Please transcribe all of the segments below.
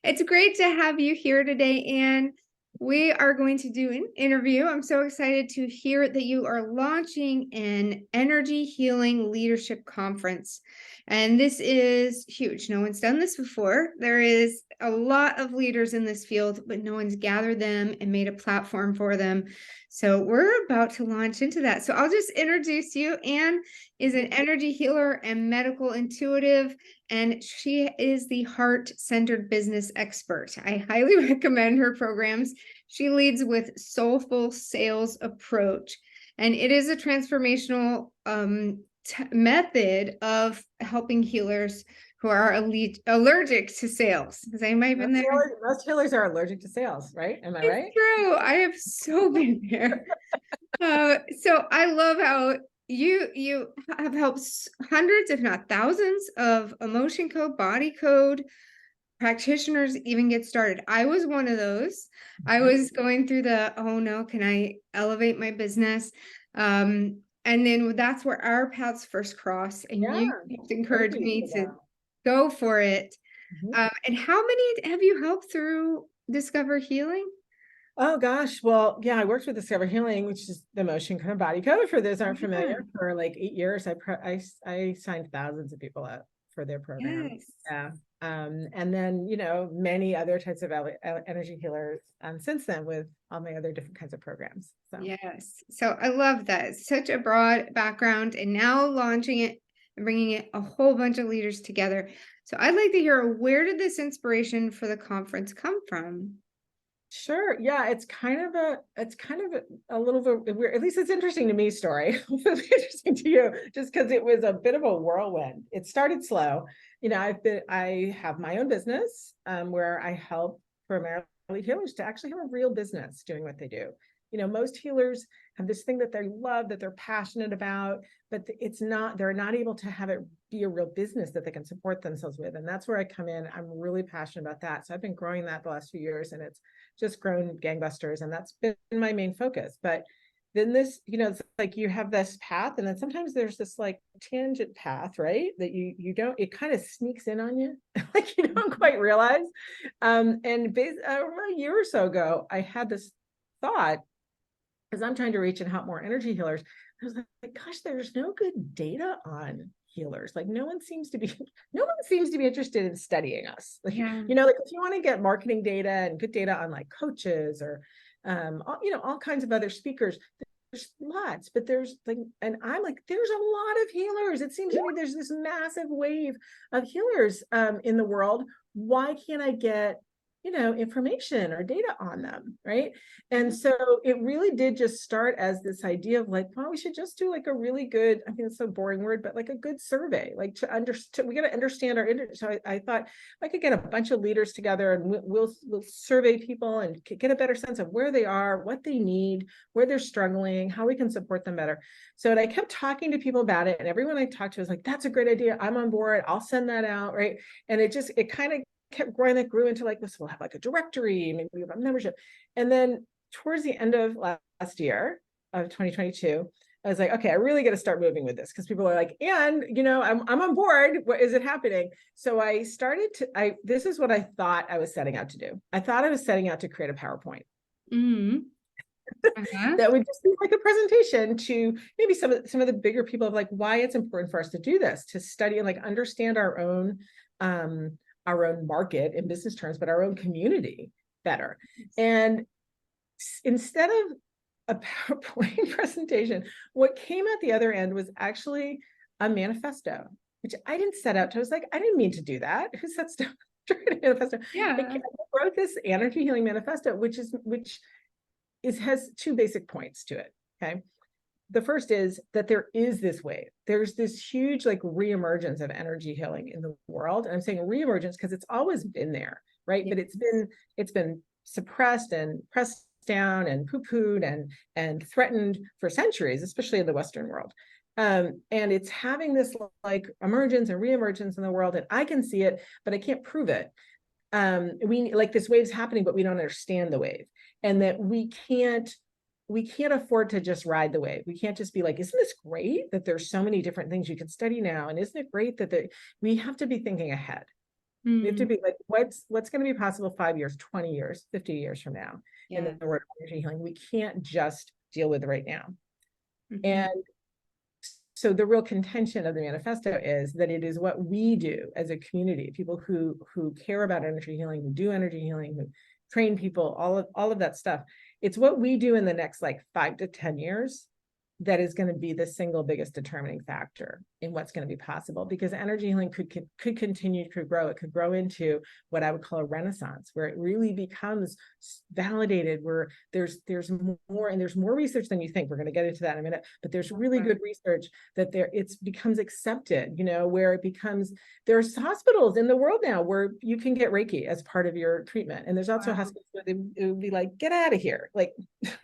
It's great to have you here today, Anne. We are going to do an interview. I'm so excited to hear that you are launching an energy healing leadership conference. And this is huge. No one's done this before. There is a lot of leaders in this field, but no one's gathered them and made a platform for them. So we're about to launch into that. So I'll just introduce you. Anne is an energy healer and medical intuitive, and she is the heart-centered business expert. I highly recommend her programs. She leads with soulful sales approach, and it is a transformational method of helping healers who are allergic to sales. Has anybody been there? Most healers are allergic to sales, right? Am I right? It's true. I have so been there. So I love how you have helped hundreds, if not thousands, of emotion code, body code practitioners even get started. I was one of those. I was going through the, oh no, can I elevate my business? And then that's where our paths first cross, and you encouraged me to go for it. And how many have you helped through Discover Healing? Oh gosh, well, yeah, I worked with Discover Healing, which is the emotion kind of body code. For those aren't familiar, for like 8 years, I signed thousands of people up for their program. Yes. Yeah. And then, many other types of energy healers since then with all my other different kinds of programs. So. Yes. So I love that. It's such a broad background, and now launching it and bringing it a whole bunch of leaders together. So I'd like to hear, where did this inspiration for the conference come from? Sure. Yeah, it's kind of a little bit weird. At least it's interesting to me. Story. It'll be interesting to you, just because it was a bit of a whirlwind. It started slow. I have my own business where I help primarily healers to actually have a real business doing what they do. Most healers have this thing that they love, that they're passionate about, but they're not able to have it be a real business that they can support themselves with. And that's where I come in. I'm really passionate about that. So I've been growing that the last few years, and it's just grown gangbusters. And that's been my main focus. But then this, it's like you have this path, and then sometimes there's this like tangent path, right? That you don't, it kind of sneaks in on you, like you don't quite realize. And a year or so ago, I had this thought, because I'm trying to reach and help more energy healers. I was like, gosh, there's no good data on healers. Like no one seems to be interested in studying us. Like, Yeah. Like if you want to get marketing data and good data on like coaches or all kinds of other speakers, there's lots, but there's like, and I'm like, there's a lot of healers. It seems to me there's this massive wave of healers in the world. Why can't I get information or data on them, right? And so it really did just start as this idea of like, well, we should just do like a really good, I think it's a boring word, but like a good survey, like we got to understand our industry. So I thought I could get a bunch of leaders together, and we'll survey people and get a better sense of where they are, what they need, where they're struggling, how we can support them better. So I kept talking to people about it, and everyone I talked to was like, that's a great idea, I'm on board, I'll send that out, right? And it kind of kept growing. That grew into like this. We'll have like a directory, maybe we have a membership. And then towards the end of last year of 2022, I was like, okay, I really got to start moving with this, because people are like, and I'm on board. What is it happening? So I started to. This is what I thought I was setting out to do. I thought I was setting out to create a PowerPoint. That would just be like a presentation to maybe some of the bigger people of like why it's important for us to do this, to study and like understand our own market in business terms, but our own community better. And instead of a PowerPoint presentation, what came at the other end was actually a manifesto, which I didn't set out to. I was like, I didn't mean to do that. Who sets down a manifesto? Yeah. I wrote this energy healing manifesto, which has two basic points to it. Okay. The first is that there is this wave. There's this huge like reemergence of energy healing in the world. And I'm saying reemergence because it's always been there, right? But it's been suppressed and pressed down and poo-pooed and threatened for centuries, especially in the Western world. And it's having this like emergence and reemergence in the world, and I can see it, but I can't prove it. We like this wave's happening, but we don't understand the wave, and that we can't afford to just ride the wave. We can't just be like, isn't this great that there's so many different things you can study now? And isn't it great that we have to be thinking ahead. We have to Mm, be like, what's going to be possible 5 years, 20 years, 50 years from now in yeah. the world of energy healing? We can't just deal with right now. Mhm. And so the real contention of the manifesto is that it is what we do as a community, people who care about energy healing, who do energy healing, who train people, all of that stuff. It's what we do in the next like 5 to 10 years that is going to be the single biggest determining factor in what's going to be possible, because energy healing could continue to grow. It could grow into what I would call a renaissance, where it really becomes validated, where there's more, and there's more research than you think. We're going to get into that in a minute, but there's really good research that it becomes accepted, where it becomes, there's hospitals in the world now where you can get Reiki as part of your treatment. And there's also Wow. hospitals where it would be like, get out of here. Like,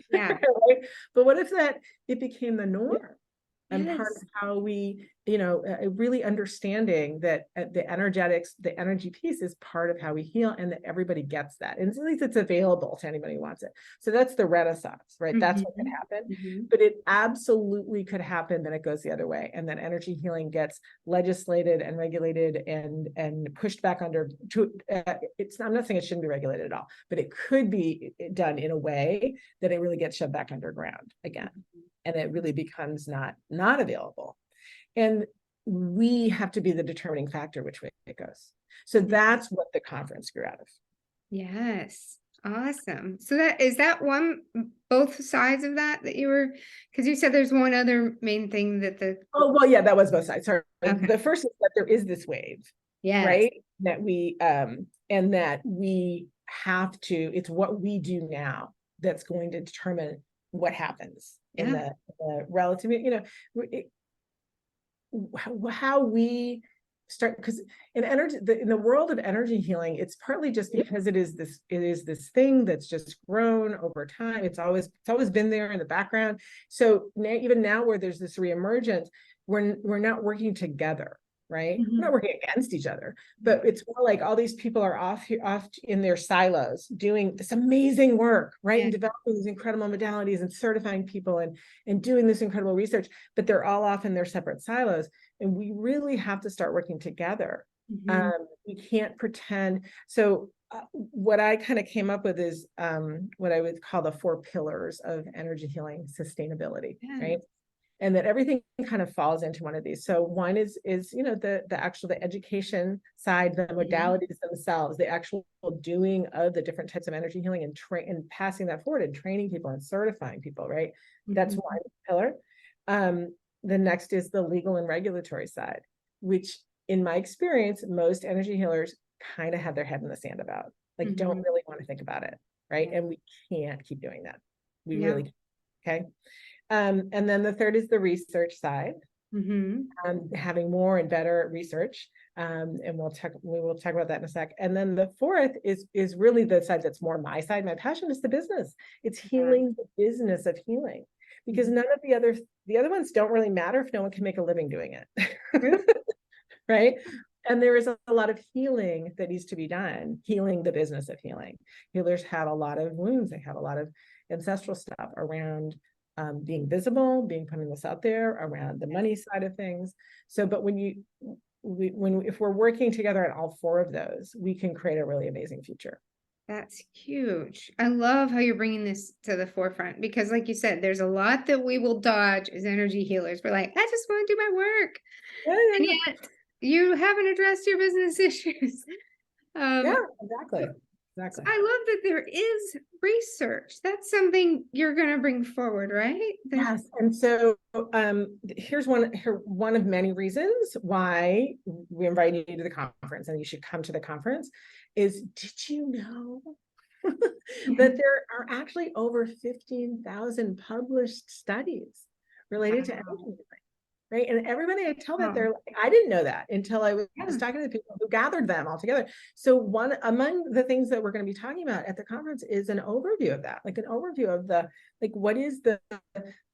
Yeah. right? But what if it became the norm and part of Yes. how we, really understanding that the energetics, the energy piece is part of how we heal, and that everybody gets that. And at least it's available to anybody who wants it. So that's the renaissance, right? That's what could happen. But it absolutely could happen that it goes the other way, and that energy healing gets legislated and regulated and pushed back under I'm not saying it shouldn't be regulated at all, but it could be done in a way that it really gets shoved back underground again, and it really becomes not available. And we have to be the determining factor which way it goes. So that's what the conference grew out of. Yes. Awesome. So that one, both sides of that you were, because you said there's one other main thing that Oh, well, yeah, that was both sides. Sorry. okay. The first is that there is this wave, Yes. right? That and that we have to, it's what we do now that's going to determine what happens in Yeah. the relative, how we start, because in the world of energy healing, it's partly just because it is this thing that's just grown over time. It's always been there in the background. So even now where there's this reemergence, we're not working together, right? We're not working against each other, but it's more like all these people are off in their silos doing this amazing work, right? Yeah. And developing these incredible modalities and certifying people and doing this incredible research, but they're all off in their separate silos. And we really have to start working together. We can't pretend. So what I kind of came up with is what I would call the 4 pillars of energy healing sustainability, Yeah. right? And that everything kind of falls into one of these. So one is the education side, the modalities themselves, the actual doing of the different types of energy healing, and passing that forward and training people and certifying people, right? That's one pillar. The next is the legal and regulatory side, which in my experience, most energy healers kind of have their head in the sand about, like, don't really want to think about it, right? And we can't keep doing that. We Yeah. really can't. Okay. And then the third is the research side, having more and better research. And we will talk about that in a sec. And then the fourth is really the side that's more my side. My passion is the business. It's healing, the business of healing, because none of the other ones don't really matter if no one can make a living doing it. Right? And there is a lot of healing that needs to be done, healing the business of healing. Healers have a lot of wounds. They have a lot of ancestral stuff around being visible, being putting this out there, around the money side of things. So, but if we're working together on all 4 of those, we can create a really amazing future. That's huge. I love how you're bringing this to the forefront because, like you said, there's a lot that we will dodge as energy healers. We're like, I just want to do my work. And Yeah. yet you haven't addressed your business issues. Yeah, Um, exactly. so I love that there is research. That's something you're going to bring forward, right? Yes. And so here's one of many reasons why we invited you to the conference, and you should come to the conference, is, did you know that there are actually over 15,000 published studies related to energy healing? Right. And everybody I tell that, they're like, I didn't know that until I was talking to the people who gathered them all together. So one among the things that we're going to be talking about at the conference is an overview of that, like an overview of what is the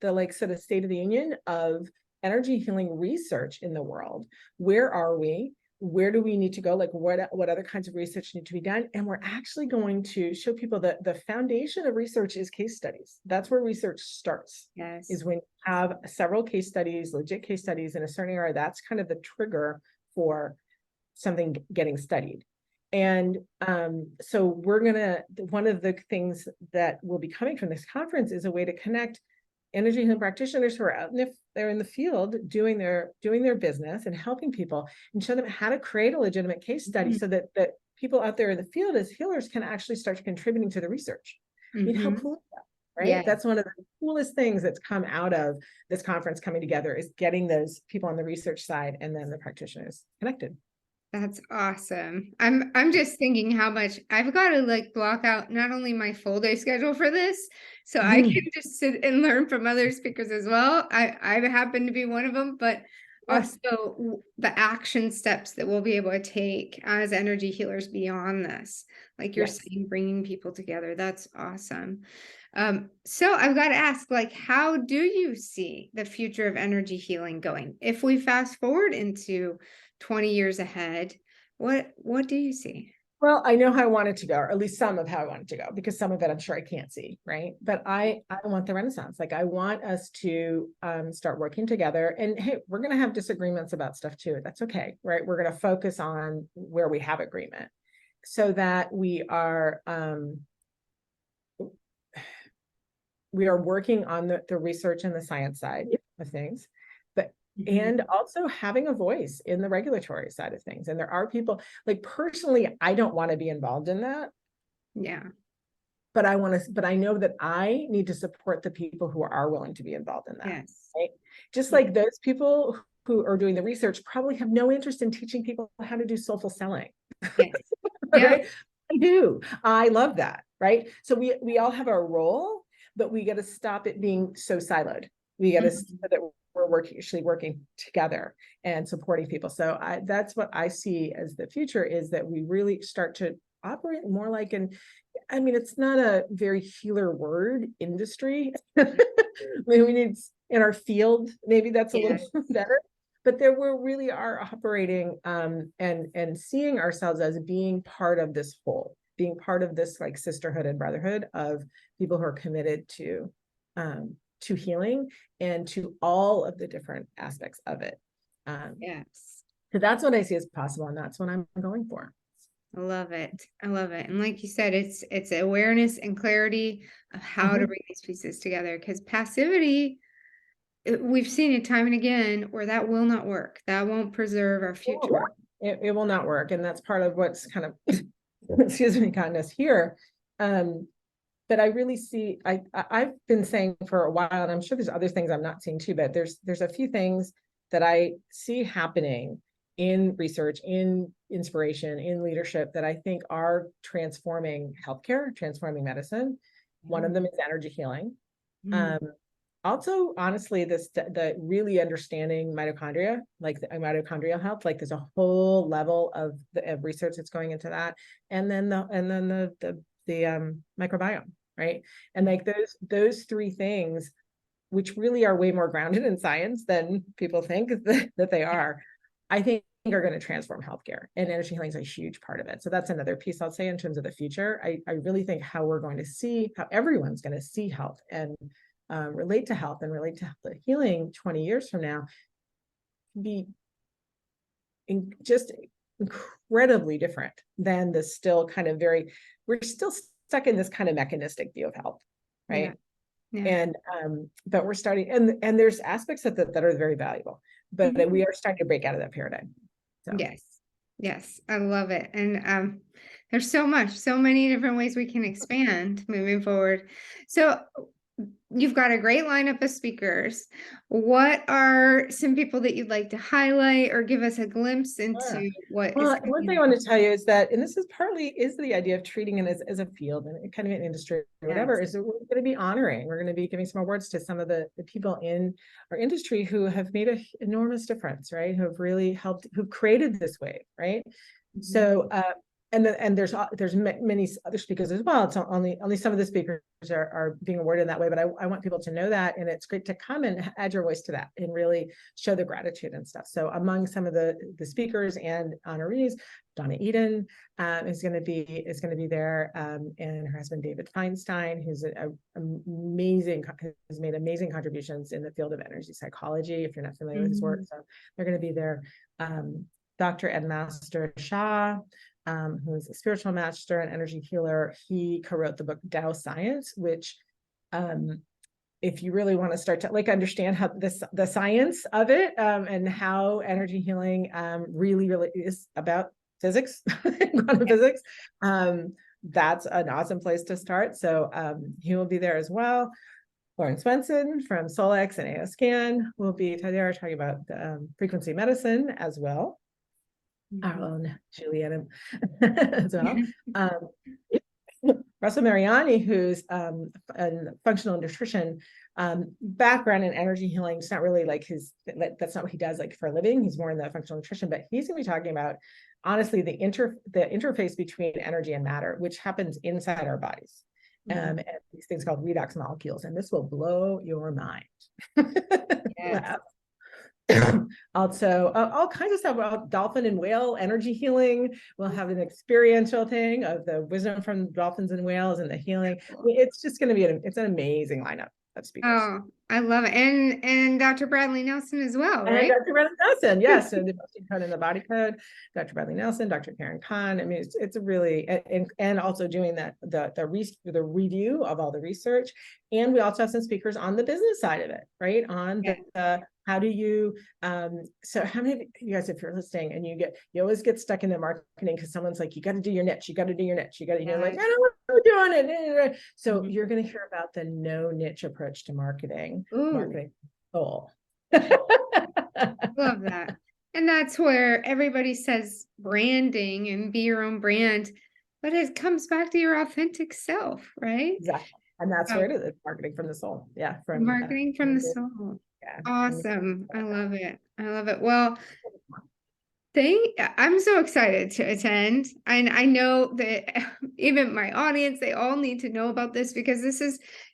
like sort of state of the union of energy healing research in the world. Where are we? Where do we need to go? Like what other kinds of research need to be done? And we're actually going to show people that the foundation of research is case studies. That's where research starts. Yes. Is when you have several case studies, legit case studies in a certain area. That's kind of the trigger for something getting studied. And so one of the things that will be coming from this conference is a way to connect energy healing practitioners who are out they're in the field doing their business and helping people, and show them how to create a legitimate case study so that people out there in the field as healers can actually start contributing to the research. I mean, how cool is that, right? Yeah. That's one of the coolest things that's come out of this conference coming together, is getting those people on the research side and then the practitioners connected. That's awesome. I'm just thinking how much I've got to like block out not only my full day schedule for this, so I can just sit and learn from other speakers as well. I happen to be one of them, but also the action steps that we'll be able to take as energy healers beyond this. Like you're saying, bringing people together. That's awesome. So I've got to ask, like, how do you see the future of energy healing going? If we fast forward into 20 years ahead, what do you see? Well, I know how I want it to go, or at least some of how I want it to go, because some of it I'm sure I can't see, right? But I want the Renaissance. Like, I want us to start working together. And hey, we're going to have disagreements about stuff too. That's okay, right? We're going to focus on where we have agreement, so that we are working on the research and the science side of things, but and also having a voice in the regulatory side of things. And there are people, like, personally, I don't want to be involved in that. Yeah. But I know that I need to support the people who are willing to be involved in that. Yes. Right? Just like those people who are doing the research probably have no interest in teaching people how to do soulful selling. Yes. Right? I do. I love that. Right. So we all have our role, but we got to stop it being so siloed. We got to so that we're actually working together and supporting people. So that's what I see as the future, is that we really start to operate more like I mean, it's not a very healer word, industry. Maybe we need in our field, maybe that's a little better. But there we really are operating and seeing ourselves as being part of this whole, being part of this like sisterhood and brotherhood of people who are committed to healing and to all of the different aspects of it. Yes. So that's what I see as possible, and that's what I'm going for. I love it. I love it. And like you said, it's awareness and clarity of how to bring these pieces together, because passivity, we've seen it time and again where that will not work. That won't preserve our future. It will not work. And that's part of what's kind of, excuse me, gotten us here. But I really see, I've been saying for a while, and I'm sure there's other things I'm not seeing too, but there's a few things that I see happening in research, in inspiration, in leadership, that I think are transforming healthcare, transforming medicine. One of them is energy healing. Also, honestly, the really understanding mitochondria, like the mitochondrial health, like there's a whole level of research that's going into that, and then the microbiome, right? And like those three things, which really are way more grounded in science than people think that they are, I think are going to transform healthcare, and energy healing is a huge part of it. So that's another piece I'll say in terms of the future. I really think how everyone's going to see health and relate to health and relate to healing 20 years from now be just incredibly different than the still kind of we're still stuck in this kind of mechanistic view of health, right? And but we're starting, and there's aspects of that are very valuable, but we are starting to break out of that paradigm. So. Yes, I love it. And there's so many different ways we can expand moving forward. So you've got a great lineup of speakers. What are some people that you'd like to highlight or give us a glimpse into what is one thing I want to tell you is that, and this is partly the idea of treating it as a field and kind of an industry or whatever, is that we're going to be we're going to be giving some awards to some of the people in our industry who have made an enormous difference, right? Who have really helped, who created this wave, right? So, and there's many other speakers as well. It's only some of the speakers are being awarded in that way, but I want people to know that, and it's great to come and add your voice to that and really show the gratitude and stuff. So among some of the speakers and honorees, Donna Eden is going to be there, and her husband David Einstein, who's has made amazing contributions in the field of energy psychology. If you're not familiar with his work, so they're going to be there. Dr. Ed Master Shah. who's a spiritual master and energy healer. He co-wrote the book Tao Science, which if you really want to start to like understand how the science of it and how energy healing really is about physics, quantum physics, that's an awesome place to start. So he will be there as well. Lauren Swenson from Solex and AO Scan will be there talking about frequency medicine as well. Our own Juliana as well. Russell Mariani, who's in functional nutrition background in energy healing. It's not really like that's not what he does like for a living. He's more in the functional nutrition, but he's going to be talking about honestly the interface between energy and matter, which happens inside our bodies. And these things called redox molecules, and this will blow your mind. Yes. Also, all kinds of stuff about dolphin and whale energy healing. We'll have an experiential thing of the wisdom from dolphins and whales and the healing. It's just going to be it's an amazing lineup of speakers. Oh, I love it. And Dr. Bradley Nelson as well, And right? Dr. Bradley Nelson, yes. So the code and the body code, Dr. Bradley Nelson, Dr. Karen Kahn. I mean, it's a really, and also doing the review of all the research. And we also have some speakers on the business side of it, right? On the how do you so how many of you guys, if you're listening and you always get stuck in the marketing because someone's like, you got to do your niche, you got to do your niche, you got to, you're like, I don't know what we're doing it. So you're going to hear about the no niche approach to marketing. Marketing soul. Love that. And that's where everybody says branding and be your own brand, but it comes back to your authentic self, right? Exactly. And that's where it is. It's marketing from the soul. Yeah. From marketing from the soul. Yeah. Awesome. I love it. I love it. Well, I'm so excited to attend. And I know that even my audience, they all need to know about this because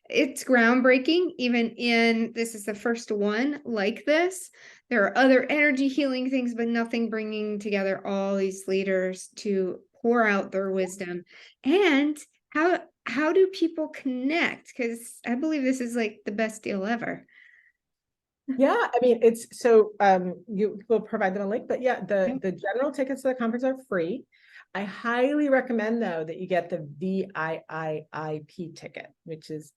it's groundbreaking. This is the first one like this. There are other energy healing things, but nothing bringing together all these leaders to pour out their wisdom. And how do people connect? Because I believe this is like the best deal ever. Yeah, I mean, it's so you will provide them a link, but yeah, the general tickets to the conference are free. I highly recommend though that you get the VIIP ticket, which is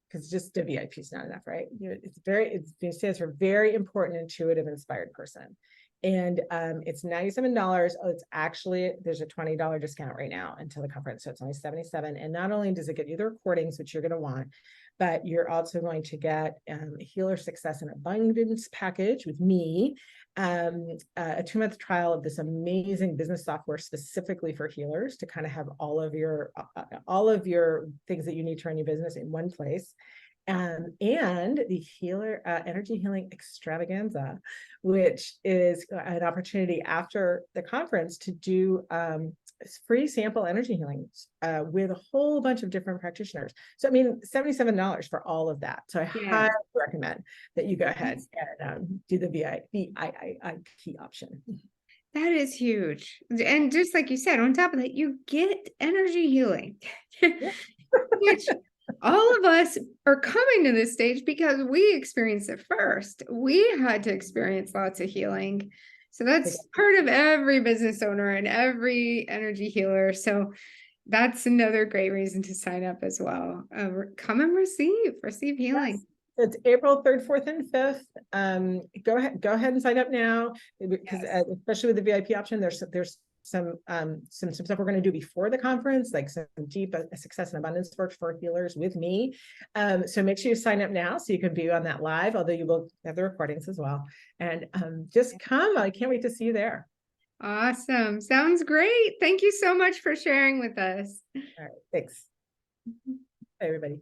because just the VIP is not enough, right? It stands for very important, intuitive, inspired person. And it's $97. Oh, it's actually, there's a $20 discount right now until the conference. So it's only $77. And not only does it get you the recordings, which you're going to want, but you're also going to get a Healer Success and Abundance package with me, a 2-month trial of this amazing business software specifically for healers to kind of have all of your things that you need to run your business in one place. And the energy healing extravaganza, which is an opportunity after the conference to do free sample energy healing with a whole bunch of different practitioners. So, I mean, $77 for all of that. So I highly recommend that you go ahead and do the VIIP option. That is huge. And just like you said, on top of that, you get energy healing, which all of us are coming to this stage because we experienced it first. We had to experience lots of healing. So that's part of every business owner and every energy healer. So that's another great reason to sign up as well. Come and receive healing. Yes. It's April 3rd, 4th, and 5th. Go ahead and sign up now because especially with the VIP option, there's some stuff we're going to do before the conference, like some deep success and abundance work for healers with me. So make sure you sign up now so you can be on that live, although you will have the recordings as well. And just come. I can't wait to see you there. Awesome. Sounds great. Thank you so much for sharing with us. All right. Thanks. Bye, everybody.